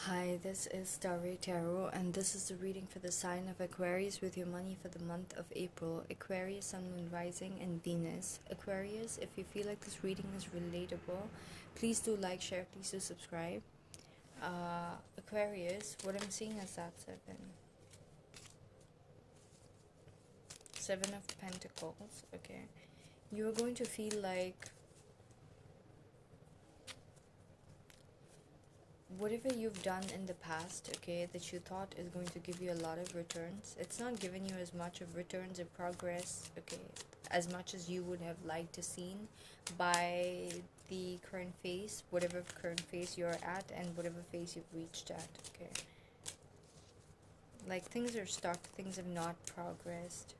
Hi, this is Starry Tarot, and this is the reading for the sign of Aquarius with your money for the month of April. Aquarius, Sun, Moon, Rising, and Venus. Aquarius, if you feel like this reading is relatable, please do like, share, please do subscribe. Aquarius, what I'm seeing is that Seven of Pentacles, okay. You're going to feel like whatever you've done in the past, okay, that you thought is going to give you a lot of returns, it's not giving you as much of returns or progress, okay, as much as you would have liked to seen by the current phase, whatever current phase you're at and whatever phase you've reached at, okay. Like things are stuck, things have not progressed.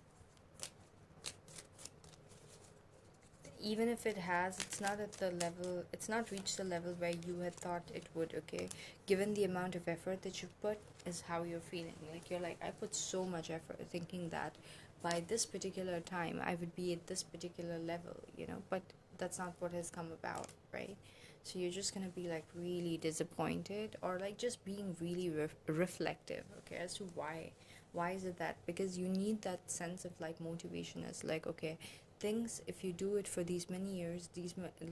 Even if it has, it's not at the level, it's not reached the level where you had thought it would, okay. Given the amount of effort that you put is how you're feeling, like you're like, I put so much effort thinking that by this particular time I would be at this particular level, but that's not what has come about, right? So you're just gonna be like really disappointed, or like just being really reflective, okay, as to why is it that, because you need that sense of like motivation as like, okay, things, if you do it for these many years,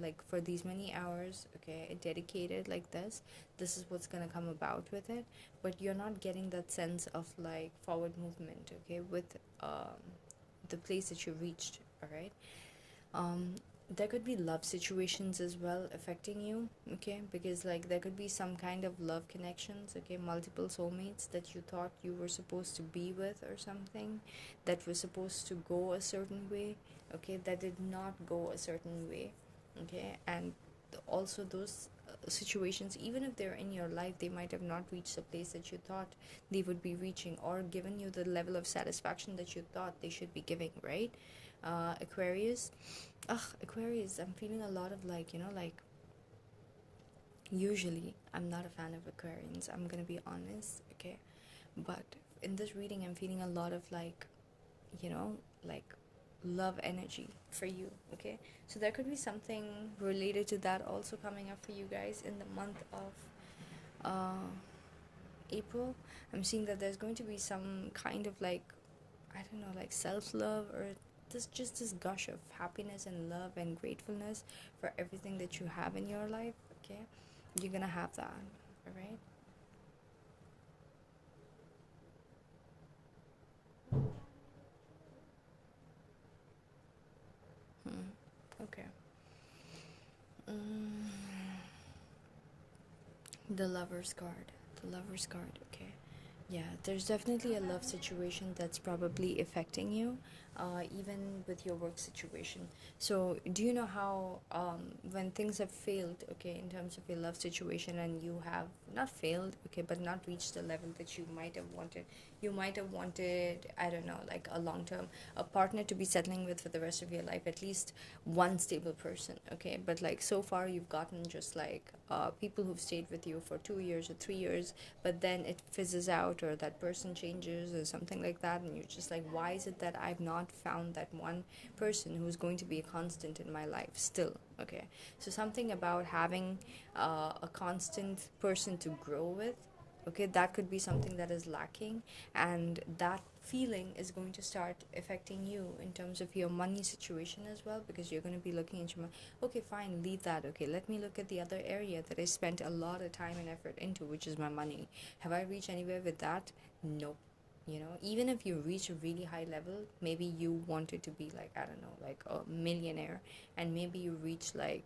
like for these many hours, okay, dedicated like this is what's gonna come about with it. But you're not getting that sense of like forward movement, okay, with the place that you reached, all right. um there could be love situations as well affecting you, okay, because like there could be some kind of love connections, okay, multiple soulmates that you thought you were supposed to be with, or something that was supposed to go a certain way, okay, that did not go a certain way, okay. And also those situations, even if they're in your life, they might have not reached the place that you thought they would be reaching, or given you the level of satisfaction that you thought they should be giving, right? Aquarius. Aquarius, I'm feeling a lot of like, like, usually I'm not a fan of Aquarians, I'm gonna be honest, okay? But in this reading, I'm feeling a lot of like, you know, like love energy for you, okay? So there could be something related to that also coming up for you guys in the month of April. I'm seeing that there's going to be some kind of like, I don't know, like self love, or this gush of happiness and love and gratefulness for everything that you have in your life, okay? You're gonna have that, all right? Okay. Mm, the lover's card. The lover's card, okay. Yeah, there's definitely a love situation that's probably affecting you, even with your work situation. So, do you know how, when things have failed, okay, in terms of your love situation, and you have not failed, okay, but not reached the level that you might have wanted, I don't know, like a long term, a partner to be settling with for the rest of your life, at least one stable person, okay, but like so far you've gotten just like people who've stayed with you for 2 years or 3 years, but then it fizzes out, or that person changes or something like that, and you're just like, why is it that I've not found that one person who's going to be a constant in my life still, okay. So something about having a constant person to grow with, okay, that could be something that is lacking, and that feeling is going to start affecting you in terms of your money situation as well, because you're going to be looking at your money. Okay, fine, leave that, okay, let me look at the other area that I spent a lot of time and effort into, which is my money. Have I reached anywhere with that? Nope. Even if you reach a really high level, maybe you wanted to be like, I don't know, like a millionaire, and maybe you reach like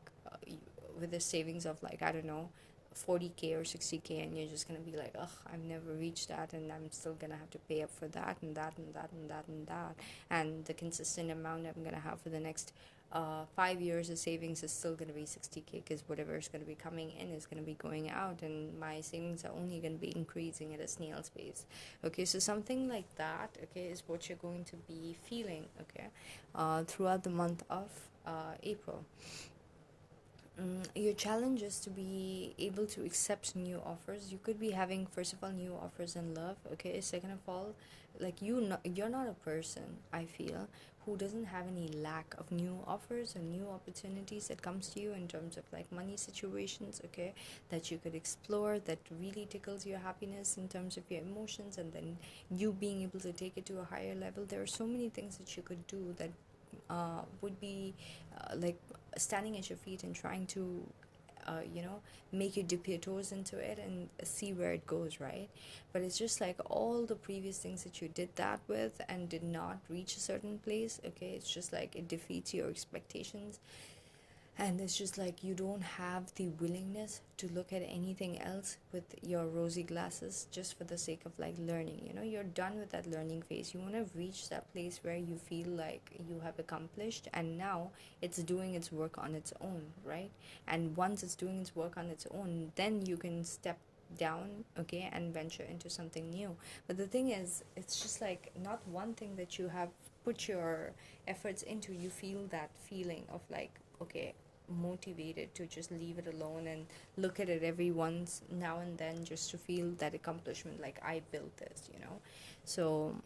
with a savings of like, I don't know, 40K or 60K, and you're just gonna be like, ugh, I've never reached that, and I'm still gonna have to pay up for that and that and that and that and that, and the consistent amount I'm gonna have for the next 5 years of savings is still gonna be 60K, because whatever is gonna be coming in is gonna be going out, and my savings are only gonna be increasing at a snail's pace. Okay, so something like that, okay, is what you're going to be feeling, okay, throughout the month of April. Your challenge is to be able to accept new offers. You could be having, first of all, new offers in love. Okay, second of all, like you're not a person, I feel, who doesn't have any lack of new offers or new opportunities that comes to you in terms of like money situations. Okay, that you could explore, that really tickles your happiness in terms of your emotions, and then you being able to take it to a higher level. There are so many things that you could do that would be like standing at your feet and trying to make you dip your toes into it and see where it goes, right? But it's just like all the previous things that you did that with and did not reach a certain place. Okay, it's just like it defeats your expectations, and it's just like you don't have the willingness to look at anything else with your rosy glasses just for the sake of like learning. You're done with that learning phase. You want to reach that place where you feel like you have accomplished, and now it's doing its work on its own, right? And once it's doing its work on its own, then you can step down, okay, and venture into something new. But the thing is, it's just like not one thing that you have put your efforts into, you feel that feeling of like, okay, motivated to just leave it alone and look at it every once now and then just to feel that accomplishment, like I built this. So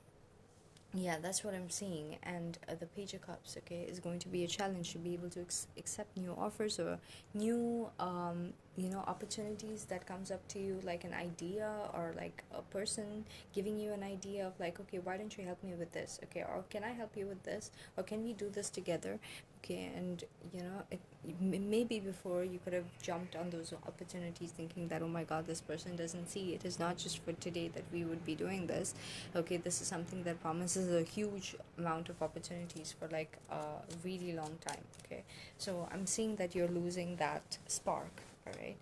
yeah, that's what I'm seeing. And the Page of Cups, okay, is going to be a challenge to be able to accept new offers or new opportunities that comes up to you, like an idea or like a person giving you an idea of like, okay, why don't you help me with this, okay, or can I help you with this, or can we do this together, okay? And maybe before you could have jumped on those opportunities thinking that, oh my god, this person doesn't see it is not just for today that we would be doing this. Okay, this is something that promises a huge amount of opportunities for like a really long time. Okay, so I'm seeing that you're losing that spark. All right,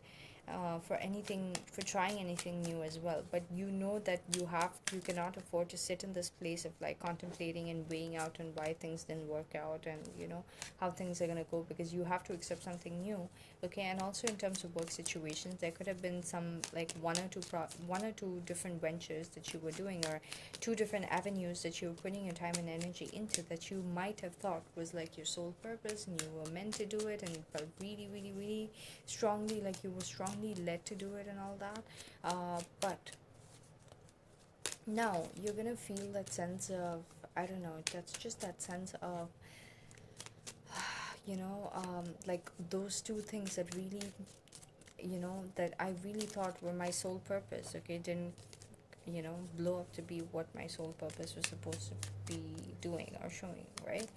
for anything, for trying anything new as well, but you know that you cannot afford to sit in this place of like contemplating and weighing out and why things didn't work out, and how things are going to go, because you have to accept something new. Okay, and also in terms of work situations, there could have been some like one or two different ventures that you were doing, or two different avenues that you were putting your time and energy into, that you might have thought was like your sole purpose and you were meant to do it, and you felt really really really strongly like you were strongly led to do it and all that. But now you're gonna feel that sense of, I don't know, that's just that sense of like those two things that really, that I really thought were my sole purpose, okay, didn't blow up to be what my sole purpose was supposed to be doing or showing, right?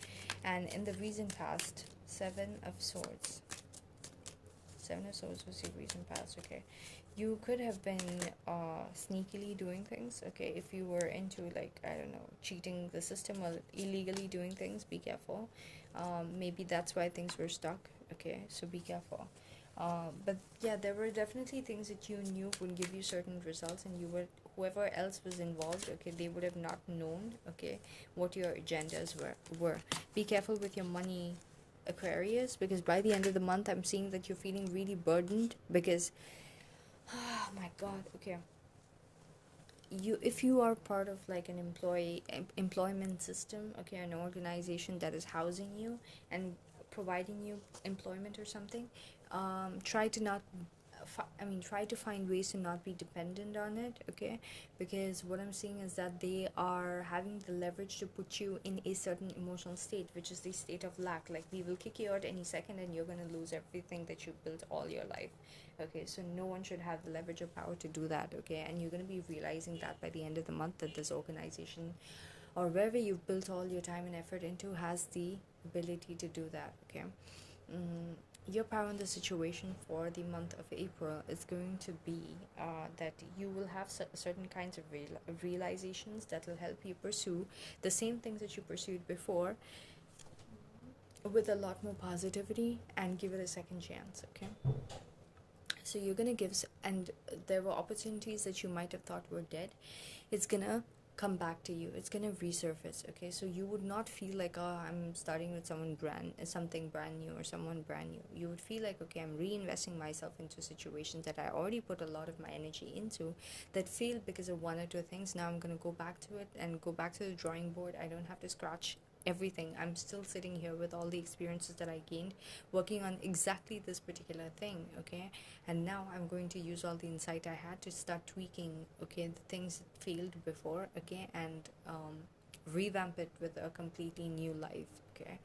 And in the recent past, Seven of Swords was your recent past, okay? You could have been sneakily doing things, okay? If you were into, like, I don't know, cheating the system or illegally doing things, be careful. Maybe that's why things were stuck, okay? So be careful. But yeah, there were definitely things that you knew would give you certain results, and whoever else was involved, okay, they would have not known, okay, what your agendas were. Be careful with your money, Aquarius, because by the end of the month I'm seeing that you're feeling really burdened because oh my god, okay, if you are part of like an employment system, okay, an organization that is housing you and providing you employment or something, try to not try to find ways to not be dependent on it, okay? Because what I'm seeing is that they are having the leverage to put you in a certain emotional state, which is the state of lack. Like, we will kick you out any second and you're going to lose everything that you've built all your life, okay? So no one should have the leverage or power to do that, okay? And you're going to be realizing that by the end of the month, that this organization or wherever you've built all your time and effort into has the ability to do that, okay? Your power in the situation for the month of April is going to be that you will have certain kinds of realizations that will help you pursue the same things that you pursued before with a lot more positivity, and give it a second chance, okay? So you're gonna and there were opportunities that you might have thought were dead. It's gonna come back to you, it's gonna resurface, okay? So you would not feel like, oh, I'm starting with something brand new or someone brand new. You would feel like, okay, I'm reinvesting myself into situations that I already put a lot of my energy into, that failed because of one or two things. Now I'm gonna go back to it and go back to the drawing board. I don't have to scratch everything. I'm still sitting here with all the experiences that I gained working on exactly this particular thing, okay? And now I'm going to use all the insight I had to start tweaking, okay, the things that failed before, okay, and revamp it with a completely new life, okay?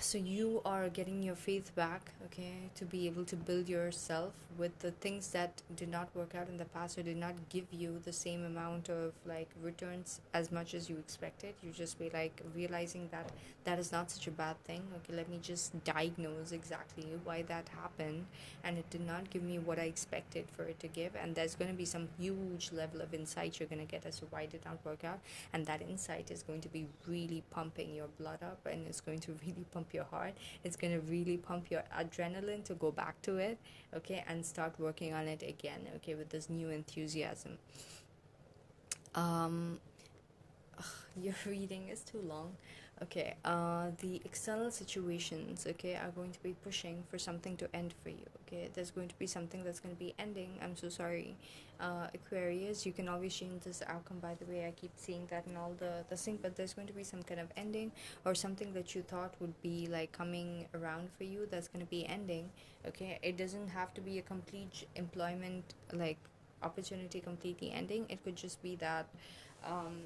So you are getting your faith back, okay, to be able to build yourself with the things that did not work out in the past or did not give you the same amount of like returns as much as you expected. You just be like realizing that that is not such a bad thing. Okay, let me just diagnose exactly why that happened, and it did not give me what I expected for it to give. And there's going to be some huge level of insight you're going to get as to why it did not work out, and that insight is going to be really pumping your blood up, and it's going to really pump your heart. It's going to really pump your adrenaline to go back to it, okay, and start working on it again, okay, with this new enthusiasm. um your reading is too long. Okay, the external situations, okay, are going to be pushing for something to end for you. Okay, there's going to be something that's going to be ending. I'm so sorry, Aquarius. You can always change this outcome. By the way, I keep seeing that in all the thing, but there's going to be some kind of ending or something that you thought would be like coming around for you that's going to be ending. Okay, it doesn't have to be a complete employment like opportunity completely ending. It could just be that um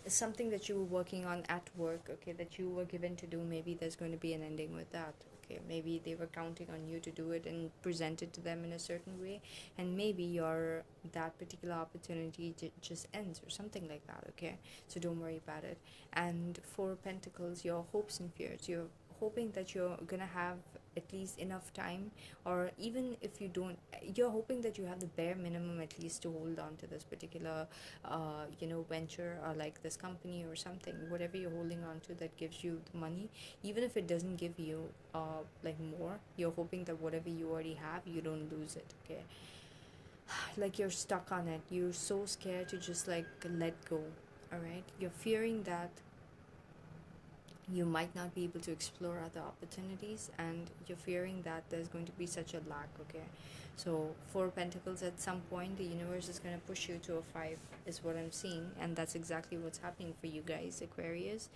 something that you were working on at work, okay, that you were given to do, maybe there's going to be an ending with that. Okay, maybe they were counting on you to do it and present it to them in a certain way, and maybe your that particular opportunity just ends or something like that. Okay, so don't worry about it. And for Pentacles, your hopes and fears, you're hoping that you're gonna have at least enough time, or even if you don't, you're hoping that you have the bare minimum at least to hold on to this particular venture, or like this company or something, whatever you're holding on to that gives you the money. Even if it doesn't give you like more, you're hoping that whatever you already have, you don't lose it. Okay, like you're stuck on it, you're so scared to just like let go. All right, you're fearing that you might not be able to explore other opportunities, and you're fearing that there's going to be such a lack. Okay, so for Pentacles, at some point the universe is going to push you to a 5 is what I'm seeing, and that's exactly what's happening for you guys, Aquarius.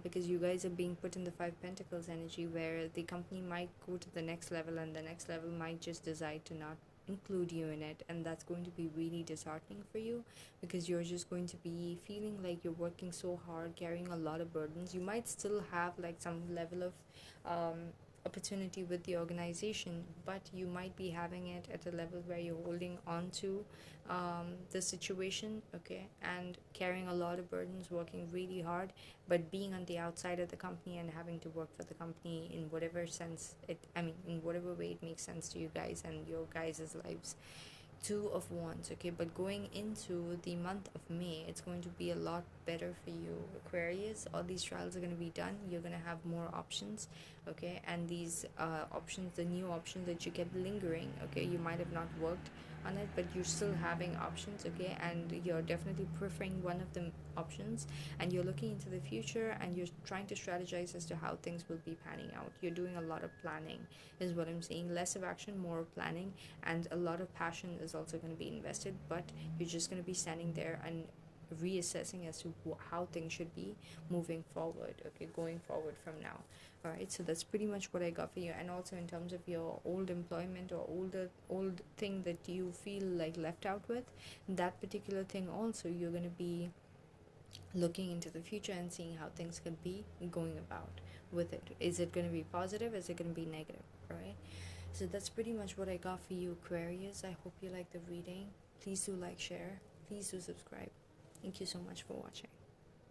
Because you guys are being put in the 5 Pentacles energy, where the company might go to the next level, and the next level might just decide to not include you in it, and that's going to be really disheartening for you, because you're just going to be feeling like you're working so hard, carrying a lot of burdens. You might still have like some level of opportunity with the organization, but you might be having it at a level where you're holding on to the situation, okay, and carrying a lot of burdens, working really hard, but being on the outside of the company and having to work for the company in whatever sense in whatever way it makes sense to you guys and your guys' lives. 2 of Wands, okay, but going into the month of May, it's going to be a lot better for you, Aquarius. All these trials are going to be done. You're going to have more options, okay, and these options, the new options that you kept lingering, okay, you might have not worked on it, but you're still having options, okay, and you're definitely preferring one of the options, and you're looking into the future, and you're trying to strategize as to how things will be panning out. You're doing a lot of planning is what I'm saying. Less of action, more of planning, and a lot of passion is also going to be invested, but you're just going to be standing there and reassessing as to how things should be moving forward, okay, going forward from now. All right, so that's pretty much what I got for you. And also in terms of your old employment or old thing that you feel like left out with, that particular thing also, you're going to be looking into the future and seeing how things could be going about with it. Is it going to be positive? Is it going to be negative? Right? So that's pretty much what I got for you, Aquarius. I hope you like the reading. Please do like, share. Please do subscribe. Thank you so much for watching.